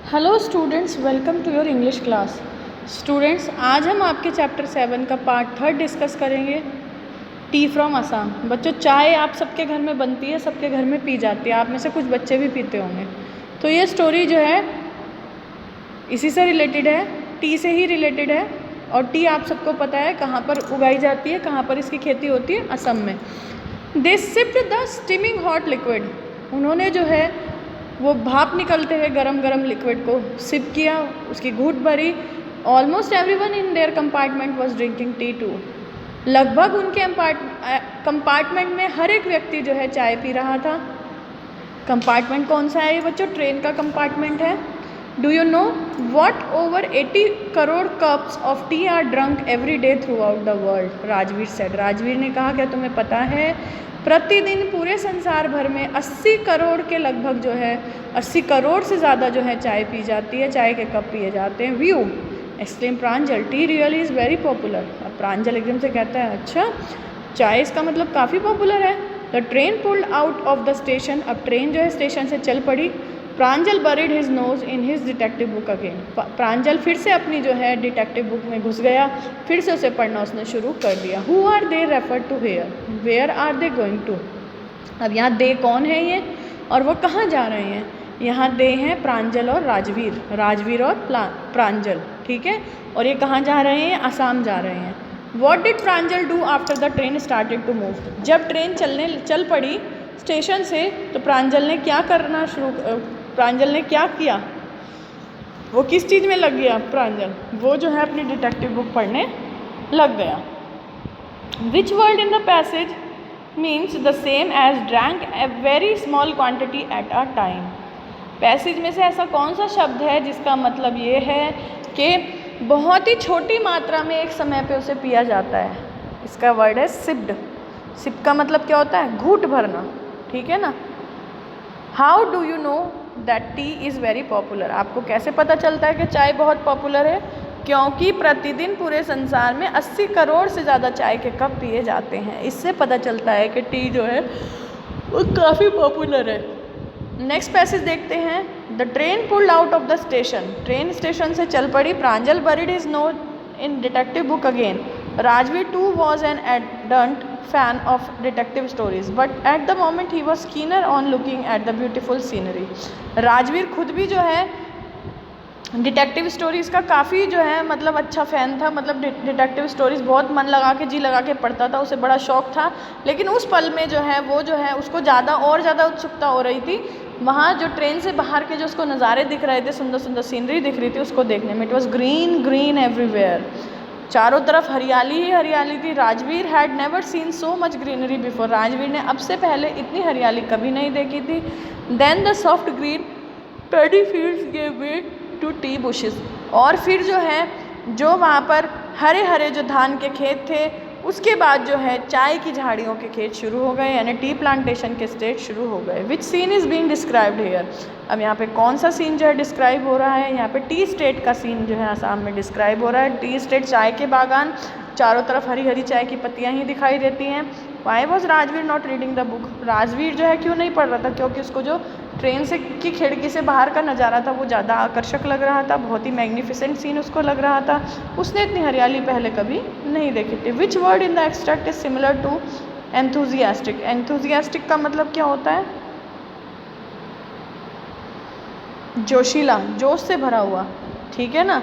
Hello students, welcome to your English class. Students, आज हम आपके चैप्टर 7 का पार्ट 3 डिस्कस करेंगे, टी फ्रॉम असम। बच्चों, चाय आप सबके घर में बनती है, सबके घर में पी जाती है, आप में से कुछ बच्चे भी पीते होंगे। तो ये स्टोरी जो है इसी से रिलेटेड है, टी से ही रिलेटेड है। और टी आप सबको पता है कहाँ पर उगाई जाती है, कहाँ पर इसकी खेती होती है, असम में। They sipped the steaming hot liquid, उन्होंने जो है वो भाप निकलते हैं गरम गरम लिक्विड को सिप किया, उसकी घूंट भरी। Almost everyone in their compartment was drinking tea too, लगभग उनके कंपार्टमेंट में हर एक व्यक्ति जो है चाय पी रहा था। कंपार्टमेंट कौन सा है ये बच्चों? ट्रेन का कंपार्टमेंट है। Do you know what over 80 crore cups of T R drunk every day through out the world, Rajveer said. Rajveer ने कहा, क्या तुम्हें पता है प्रतिदिन पूरे संसार भर में 80 करोड़ के लगभग जो है 80 करोड़ से ज़्यादा जो है चाय पी जाती है, चाय के कप पिए जाते हैं। View exclaim Pranjal, T really is very popular. अब प्रांजल एकदम से कहता है, अच्छा चाय इसका मतलब काफ़ी पॉपुलर है। The train pulled out of the station, अब ट्रेन जो है स्टेशन से चल पड़ी। Pranjal buried his nose in his detective book again, Pranjal फिर से अपनी जो है डिटेक्टिव बुक में घुस गया, फिर से उसे पढ़ना उसने शुरू कर दिया। Who are they refer to here, where are they going to. अब यहाँ दे कौन है ये और वो कहाँ जा रहे हैं? यहाँ दे हैं प्रांजल और राजवीर, राजवीर और प्रांजल, ठीक है। और ये कहाँ जा रहे हैं? असम जा रहे हैं। What did Pranjal do after the train started to move, जब ट्रेन चल पड़ी स्टेशन से तो प्रांजल ने क्या करना प्रांजल ने क्या किया? वो किस चीज़ में लग गया प्रांजल? वो जो है अपनी डिटेक्टिव बुक पढ़ने लग गया। Which word in the passage means the same as drank a very small quantity at a time, passage में से ऐसा कौन सा शब्द है जिसका मतलब ये है कि बहुत ही छोटी मात्रा में एक समय पे उसे पिया जाता है? इसका वर्ड है सिप्ड। सिप का मतलब क्या होता है? घूंट भरना, ठीक है ना। How do you know that T is very popular, आपको कैसे पता चलता है कि चाय बहुत पॉपुलर है? क्योंकि प्रतिदिन पूरे संसार में 80 करोड़ से ज़्यादा चाय के कप पिए जाते हैं, इससे पता चलता है कि टी जो है वो काफ़ी पॉपुलर है। नेक्स्ट पैसेज देखते हैं। The train pulled out of the station, train station से चल पड़ी। Pranjal buried his nose in detective book again. Rajveer too was an ardent fan of detective stories, but at the moment he was keener on looking at the beautiful scenery. Rajveer खुद भी जो है detective stories का काफ़ी जो है मतलब अच्छा फ़ैन था, मतलब डिटेक्टिव स्टोरीज़ बहुत मन लगा के जी लगा के पढ़ता था, उसे बड़ा शौक़ था। लेकिन उस पल में जो है वो जो है उसको ज़्यादा उत्सुकता हो रही थी वहाँ जो ट्रेन से बाहर के जो उसको नज़ारे दिख रहे थे, सुंदर सुंदर सीनरी दिख रही थी उसको देखने में। It was green green everywhere, चारों तरफ हरियाली ही हरियाली थी। Rajveer had never seen so much greenery before, Rajveer ने अब से पहले इतनी हरियाली कभी नहीं देखी थी। Then the soft green paddy fields give way to tea bushes, और फिर जो है जो वहाँ पर हरे हरे जो धान के खेत थे उसके बाद जो है चाय की झाड़ियों के खेत शुरू हो गए, यानी टी प्लांटेशन के स्टेट शुरू हो गए। Which scene is being described here, अब यहाँ पे कौन सा सीन जो है डिस्क्राइब हो रहा है? यहाँ पे टी स्टेट का सीन जो है आसाम में डिस्क्राइब हो रहा है। टी स्टेट, चाय के बागान, चारों तरफ हरी हरी चाय की पत्तियाँ ही दिखाई देती हैं। Why was Rajveer not reading the book, Rajveer जो है क्यों नहीं पढ़ रहा था? क्योंकि उसको जो ट्रेन से की खिड़की से बाहर का नज़ारा था वो ज़्यादा आकर्षक लग रहा था, बहुत ही मैग्निफिसेंट सीन उसको लग रहा था। उसने इतनी हरियाली पहले कभी नहीं देखी थी। Which word in the extract is similar to enthusiastic, enthusiastic का मतलब क्या होता है? जोशीला, जोश से भरा हुआ, ठीक है ना।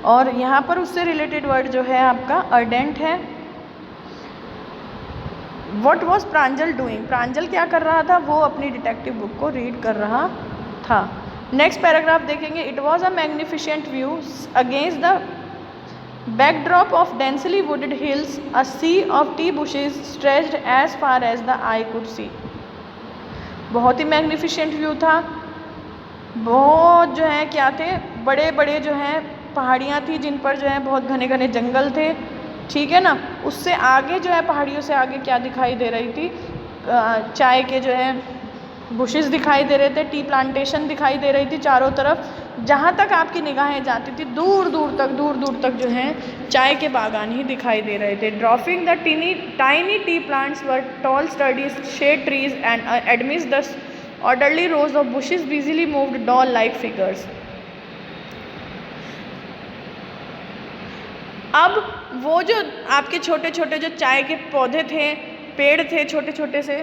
और यहाँ पर उससे रिलेटेड वर्ड जो है आपका अर्डेंट है। वॉट वॉज प्रांजल डूइंग, प्रांजल क्या कर रहा था? वो अपनी डिटेक्टिव बुक को रीड कर रहा था। नेक्स्ट पैराग्राफ देखेंगे। It was a magnificent view against the backdrop of densely wooded hills, a sea of tea bushes stretched as far as the eye could see. बहुत ही मैग्निफिशेंट व्यू था, बहुत जो है क्या थे, बड़े बड़े जो हैं पहाड़ियाँ थी जिन पर जो है बहुत घने घने जंगल थे, ठीक है ना। उससे आगे जो है पहाड़ियों से आगे क्या दिखाई दे रही थी? चाय के जो है बुशेस दिखाई दे रहे थे, टी प्लांटेशन दिखाई दे रही थी चारों तरफ। जहाँ तक आपकी निगाहें जाती थी दूर दूर तक जो है चाय के बागान ही दिखाई दे रहे थे। Dropping the tiny tea plants were tall sturdy shade trees and amidst the orderly rows of bushes busily moved doll-like figures. अब वो जो आपके छोटे छोटे जो चाय के पौधे थे, पेड़ थे, छोटे छोटे से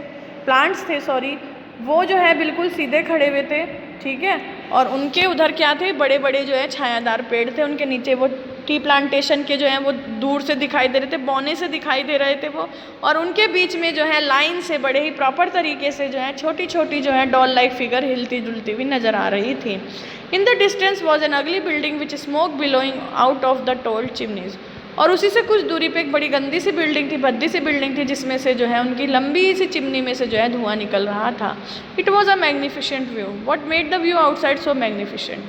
प्लांट्स थे, सॉरी, वो जो है बिल्कुल सीधे खड़े हुए थे, ठीक है। और उनके उधर क्या थे, बड़े बड़े जो है छायादार पेड़ थे, उनके नीचे वो टी प्लांटेशन के जो हैं वो दूर से दिखाई दे रहे थे, बौने से दिखाई दे रहे थे वो। और उनके बीच में जो है लाइन से बड़े ही प्रॉपर तरीके से जो है छोटी छोटी जो है डॉल लाइक फिगर हिलती जुलती हुई नज़र आ रही थी। In the distance was an अगली building which smoke billowing out of the told chimneys. और उसी से कुछ दूरी पे एक बड़ी गंदी सी बिल्डिंग थी, भद्दी सी बिल्डिंग थी, जिसमें से जो है उनकी लंबी सी चिमनी में से जो है धुआं निकल रहा था। It was a magnificent view. What made the view outside so magnificent.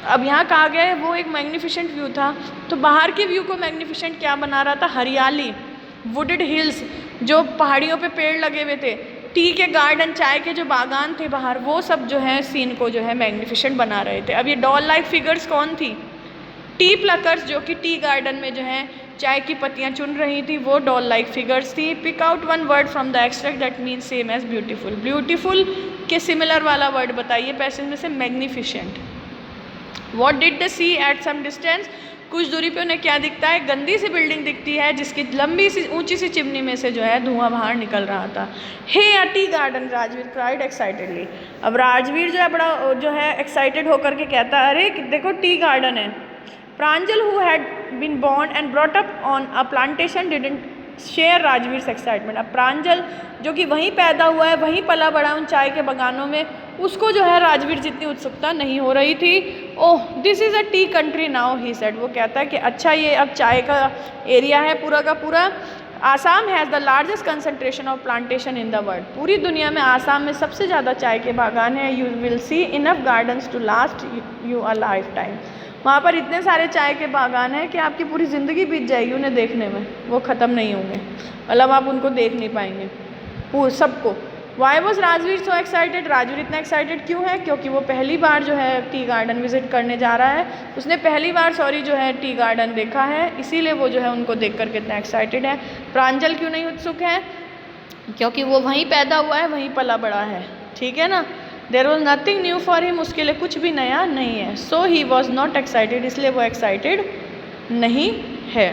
अब यहाँ कहा गया है वो एक मैग्निफिशेंट व्यू था, तो बाहर के व्यू को मैग्निफिशेंट क्या बना रहा था, हरियाली, वुडेड हिल्स, जो पहाड़ियों पे पेड़ लगे हुए थे, टी के गार्डन, चाय के जो बागान थे बाहर, वो सब जो है सीन को जो है मैग्निफिशेंट बना रहे थे। अब ये डॉल लाइक फिगर्स कौन थी, टी प्लकर्स, जो कि टी गार्डन में जो है चाय की पत्तियाँ चुन रही थी, वो डॉल लाइक फिगर्स थी। Pick out one word from the extract that means same as beautiful. Beautiful के सिमिलर वाला वर्ड बताइए पैसेज में से। Magnificent. What did the see at some distance. कुछ दूरी पे उन्हें क्या दिखता है, गंदी सी बिल्डिंग दिखती है जिसकी लंबी सी ऊंची सी चिमनी में से जो है धुआं बाहर निकल रहा था। Hey a tea garden, Rajveer cried excitedly. अब राजवीर जो है बड़ा जो है एक्साइटेड होकर के कहता है, अरे देखो टी गार्डन है। प्रांजल who had been born and brought up on a plantation didn't share Rajveer excitement. अब प्रांजल जो कि वहीं पैदा हुआ है, वहीं पला बड़ा उन चाय के बगानों में, उसको जो है राजवीर जितनी उत्सुकता नहीं हो रही थी। Oh this is a T country now he said. वो कहता है कि अच्छा ये अब चाय का एरिया है पूरा का पूरा। Assam has the largest concentration of plantation in the world. पूरी दुनिया में आसाम में सबसे ज़्यादा चाय के बागान हैं। You will see enough gardens to last you a lifetime. वहाँ पर इतने सारे चाय के बागान हैं कि आपकी पूरी ज़िंदगी बीत जाएगी उन्हें देखने में, वो ख़त्म नहीं होंगे, मतलब आप उनको देख नहीं पाएंगे सबको। Why was Rajveer so excited. Rajveer इतना एक्साइटेड क्यों है, क्योंकि वो पहली बार जो है टी गार्डन विजिट करने जा रहा है। उसने पहली बार जो है टी गार्डन देखा है, इसीलिए वो जो है उनको देख कर कितना एक्साइटेड है। प्रांजल क्यों नहीं उत्सुक है, क्योंकि वो वहीं पैदा हुआ है, वहीं पला बड़ा है, ठीक है ना। There was nothing new for him, उसके लिए कुछ भी नया नहीं है। So he was not excited, इसलिए वो एक्साइटेड नहीं है।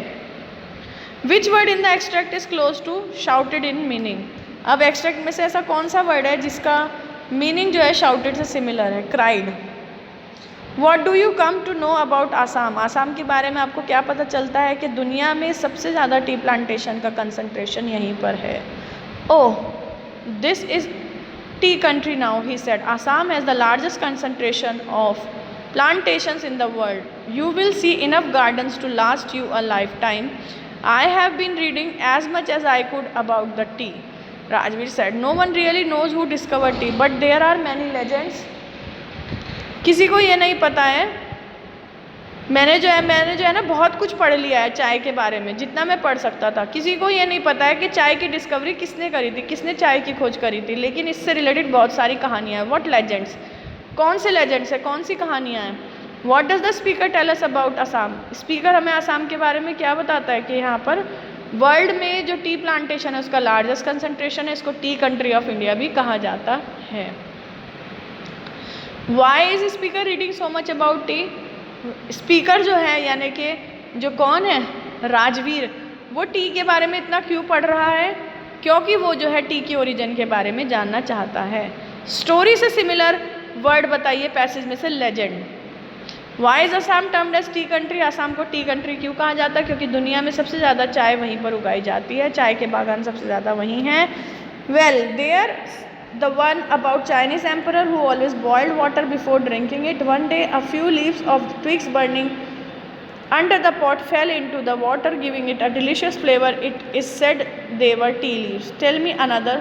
Which word in the extract is close to shouted in meaning. अब एक्सट्रैक्ट में से ऐसा कौन सा वर्ड है जिसका मीनिंग जो है शाउटेड से सिमिलर है, cried. What do you come to know about Assam. Assam के बारे में आपको क्या पता चलता है कि दुनिया में सबसे ज़्यादा टी प्लांटेशन का कंसंट्रेशन यहीं पर है। Oh this is tea country now, he said. Assam has the largest concentration of plantations in the world. You will see enough gardens to last you a lifetime. I have been reading as much as I could about the tea. Rajveer said, no one really knows who discovered tea, but there are many legends. किसी को ये नहीं पता है, मैंने जो है ना बहुत कुछ पढ़ लिया है चाय के बारे में, जितना मैं पढ़ सकता था। किसी को ये नहीं पता है कि चाय की डिस्कवरी किसने करी थी, किसने चाय की खोज करी थी, लेकिन इससे रिलेटेड बहुत सारी कहानियाँ हैं। व्हाट लेजेंड्स, कौन से लेजेंड्स है, कौन सी कहानियाँ हैं। What does the speaker tell us about Assam. Speaker हमें आसाम के बारे में क्या बताता है कि यहाँ पर वर्ल्ड में जो टी प्लांटेशन है उसका लार्जेस्ट कंसनट्रेशन है, इसको टी कंट्री ऑफ इंडिया भी कहा जाता है। Why is speaker reading so much about tea. Speaker जो है यानी कि जो कौन है, राजवीर, वो टी के बारे में इतना क्यों पढ़ रहा है, क्योंकि वो जो है टी की ओरिजिन के बारे में जानना चाहता है। स्टोरी से सिमिलर वर्ड बताइए पैसेज में से। Legend. Why is Assam termed as tea country. Assam को टी कंट्री क्यों कहा जाता है, क्योंकि दुनिया में सबसे ज़्यादा चाय वहीं पर उगाई जाती है, चाय के बागान सबसे ज़्यादा वहीं हैं। Well there the one about Chinese emperor who always boiled water before drinking it. One day a few leaves of twigs burning under the pot fell into the water, giving it a delicious flavor. It is said they were tea leaves. Tell me another,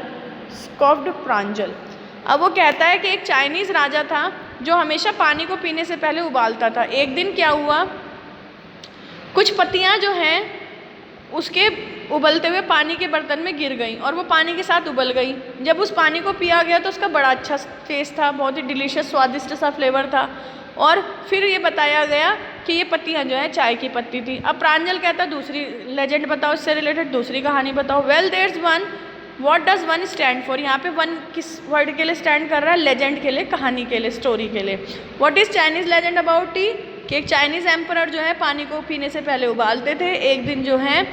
scoffed Pranjal. अब वो कहता है कि एक Chinese राजा था जो हमेशा पानी को पीने से पहले उबालता था। एक दिन क्या हुआ, कुछ पत्तियाँ जो हैं उसके उबलते हुए पानी के बर्तन में गिर गई और वो पानी के साथ उबल गई। जब उस पानी को पिया गया तो उसका बड़ा अच्छा टेस्ट था, बहुत ही डिलीशियस स्वादिष्ट सा फ्लेवर था। और फिर ये बताया गया कि ये पत्तियाँ जो है चाय की पत्ती थी। अब प्रांजल कहता दूसरी लेजेंड बताओ, इससे रिलेटेड दूसरी कहानी बताओ। Well there is one, what does one stand for. यहाँ पे वन किस वर्ड के लिए स्टैंड कर रहा है, लेजेंड के लिए, कहानी के लिए, स्टोरी के लिए। What is Chinese legend about T. कि एक चाइनीज़ एम्परर जो है पानी को पीने से पहले उबालते थे। एक दिन जो है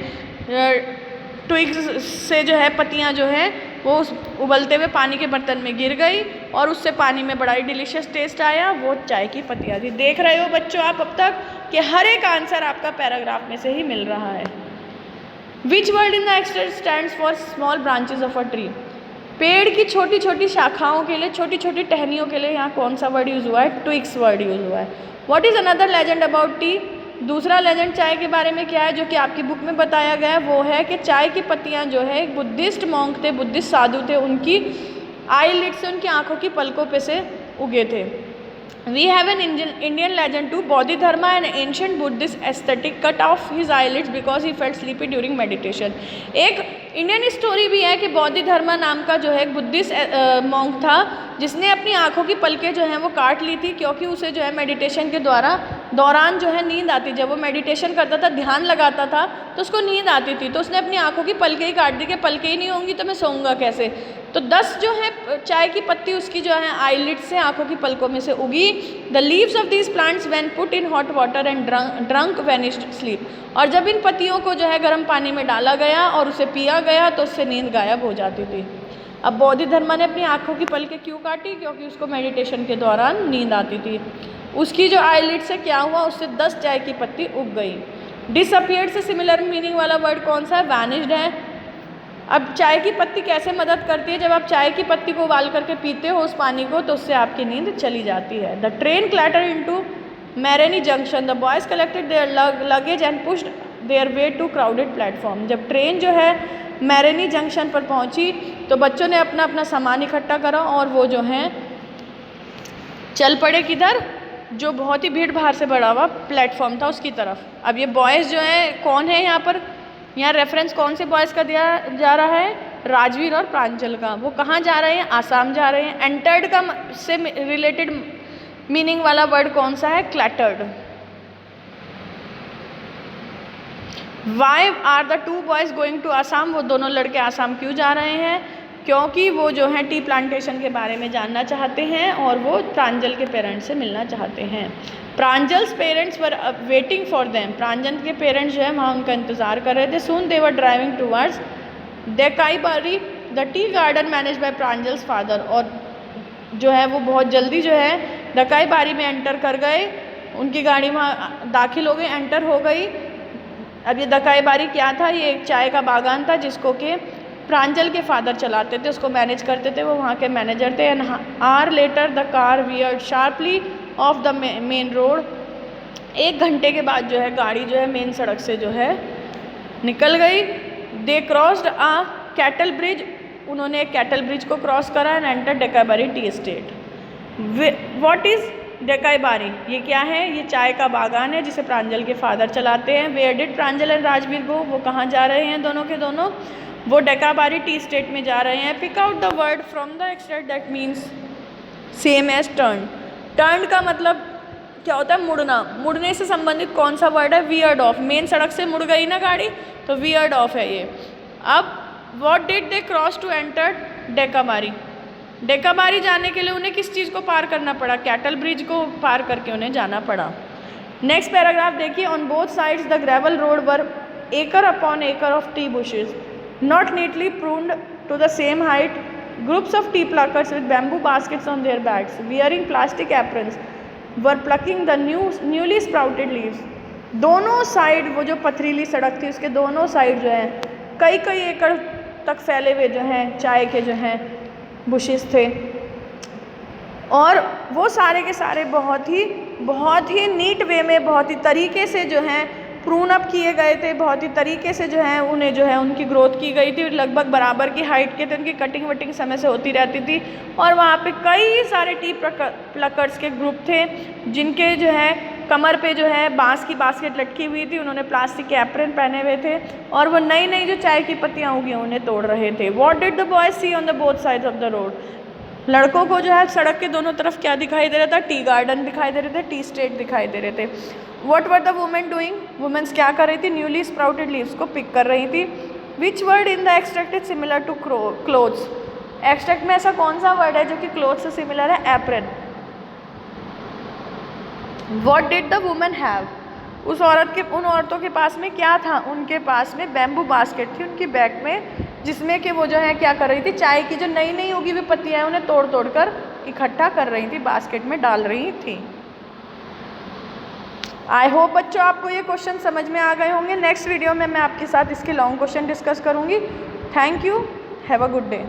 ट्विग्स से जो है पत्तियाँ जो है वो उस उबलते हुए पानी के बर्तन में गिर गई और उससे पानी में बड़ा ही डिलीशियस टेस्ट आया, वो चाय की पत्तियाँ थी। देख रहे हो बच्चों आप अब तक कि हर एक आंसर आपका पैराग्राफ में से ही मिल रहा है। Which word in the extract stands for small branches of a tree? पेड़ की छोटी छोटी शाखाओं के लिए, छोटी छोटी टहनियों के लिए यहाँ कौन सा वर्ड यूज़ हुआ है? ट्विग्स वर्ड यूज़ हुआ है। What is another legend about T? दूसरा लेजेंड चाय के बारे में क्या है जो कि आपकी बुक में बताया गया है? वो है कि चाय की पत्तियाँ जो है एक बुद्धिस्ट मॉन्क थे, बुद्धिस्ट साधु थे, उनकी आईलिड से, उनकी आँखों की पलकों पे से उगे थे। We have an Indian legend too. Bodhidharma, an ancient Buddhist ascetic, cut off his eyelids because he felt sleepy during meditation. एक इंडियन स्टोरी भी है कि बोधिधर्मा नाम का जो है एक बुद्धिस्ट मॉन्क था जिसने अपनी आँखों की पलकें जो हैं वो काट ली थी क्योंकि उसे जो है मेडिटेशन के दौरान जो है नींद आती। जब वो मेडिटेशन करता था, ध्यान लगाता था तो उसको नींद आती थी, तो उसने अपनी आँखों की पलकें ही काट दी कि पलकें ही नहीं होंगी तो मैं सोऊंगा कैसे। तो 10 जो है चाय की पत्ती उसकी जो है आईलिड से, आँखों की पलकों में से उगी। The leaves of these plants when put in hot water and drunk वेनिश्ड sleep. और जब इन पत्तियों को जो है गर्म पानी में डाला गया और उसे पिया गया तो उससे नींद गायब हो जाती थी। अब बोधिधर्मा ने अपनी आँखों की पलकें क्यों काटी? क्योंकि उसको मेडिटेशन के दौरान नींद आती थी। उसकी जो आईलिड से क्या हुआ, उससे 10 चाय की पत्ती उग गई। डिसअपियर्ड से सिमिलर मीनिंग वाला वर्ड कौन सा है? वैनिश्ड है। अब चाय की पत्ती कैसे मदद करती है? जब आप चाय की पत्ती को उबाल करके पीते हो उस पानी को तो उससे आपकी नींद चली जाती है। The train clatter into Mariani junction, the boys collected their luggage and pushed their way to crowded platform. जब ट्रेन जो है मैरेनी जंक्शन पर पहुंची तो बच्चों ने अपना अपना सामान इकट्ठा करा और वो जो हैं चल पड़े किधर? जो बहुत ही भीड़ भाड़ से भरा हुआ प्लेटफॉर्म था उसकी तरफ। अब ये बॉयज़ जो हैं कौन है यहाँ पर? यहाँ रेफरेंस कौन से बॉयज़ का दिया जा रहा है? राजवीर और प्रांजल का। वो कहाँ जा रहे हैं? आसाम जा रहे हैं। एंटर्ड का से रिलेटेड मीनिंग वाला वर्ड कौन सा है? Clattered. Why are the two boys going to Assam? वो दोनों लड़के आसाम क्यों जा रहे हैं? क्योंकि वो जो हैं टी प्लांटेशन के बारे में जानना चाहते हैं और वो प्रांजल के पेरेंट्स से मिलना चाहते हैं। Pranjal's parents were waiting for them. Pranjal के पेरेंट्स जो है वहाँ उनका इंतज़ार कर रहे थे। Soon they were driving towards Dekaibari, the tea garden manage by Pranjal's father. और जो है वो बहुत जल्दी जो है देकाईबारी में एंटर कर गए, उनकी गाड़ी वहाँ दाखिल हो गई, एंटर हो गई। अब ये देकाईबारी क्या था? ये एक चाय का बागान था जिसको कि प्रांजल के फादर चलाते थे, उसको मैनेज करते थे, वो वहाँ के मैनेजर थे। And hour later the car weird sharply of the main road. 1 घंटे के बाद जो है गाड़ी जो है मेन सड़क से जो है निकल गई। They crossed a cattle bridge. उन्होंने एक कैटल ब्रिज को क्रॉस करा and enter Dekaibari tea estate. What is Dekaibari? ये क्या है? ये चाय का बागान है जिसे प्रांजल के फादर चलाते हैं। Where did Pranjal and Rajveer go? वो कहाँ जा रहे हैं दोनों के दोनों? वो देकाईबारी टी स्टेट में जा रहे हैं। Pick out the word from the extract that means same as turn. Turn का मतलब क्या होता है? मुड़ना। मुड़ने से संबंधित कौन सा वर्ड है? Weird of. मेन सड़क से मुड़ गई ना गाड़ी तो वियर्ड ऑफ है ये। अब what did they cross to enter Dekaibari? Dekaibari जाने के लिए उन्हें किस चीज़ को पार करना पड़ा? कैटल ब्रिज को पार करके उन्हें जाना पड़ा। नेक्स्ट पैराग्राफ देखिए। On both sides the gravel road were acre upon acre of tea bushes, not neatly pruned to the same height. Groups of tea pluckers with bamboo baskets on their backs, wearing plastic aprons, were plucking the newly sprouted leaves. दोनों side वो जो पथरीली सड़क थी उसके दोनों side जो है कई कई एकड़ तक फैले हुए जो हैं चाय के जो हैं बुशेस थे और वो सारे के सारे बहुत ही नीट वे में, बहुत ही तरीके से जो हैं प्रून अप किए गए थे, बहुत ही तरीके से जो है उन्हें जो है उनकी ग्रोथ की गई थी। लगभग बराबर की हाइट के थे, उनकी कटिंग वटिंग समय से होती रहती थी और वहाँ पे कई सारे टी प्लकर्स के ग्रुप थे जिनके जो है कमर पे जो है बांस की बास्केट लटकी हुई थी। उन्होंने प्लास्टिक के एप्रन पहने हुए थे और वो नई नई जो चाय की पत्तियाँ उगी उन्हें तोड़ रहे थे। What did the boys see on the both sides of the road? लड़कों को जो है सड़क के दोनों तरफ क्या दिखाई दे रहा था? टी गार्डन दिखाई दे रहे थे, टी स्टेट दिखाई दे रहे थे। What were the women doing? Womens क्या कर रही थी? न्यूली स्प्राउटेड लीव्स को पिक कर रही थी। Which word in the extract is similar to clothes? Extract में ऐसा कौन सा वर्ड है जो कि क्लोथ से सिमिलर है? Apron. What did the woman have, उन औरतों के पास में क्या था, उनके पास में बैम्बू बास्केट थी उनकी बैग में, जिसमें कि वो जो है क्या कर रही थी, चाय की जो नई नई उगी हुई पत्तियां हैं उन्हें तोड़ तोड़ कर इकट्ठा कर रही थी, बास्केट में डाल रही थी। आई होप बच्चों आपको ये क्वेश्चन समझ में आ गए होंगे। नेक्स्ट वीडियो में मैं आपके साथ इसके लॉन्ग क्वेश्चन डिस्कस करूँगी। Thank you, have a good day.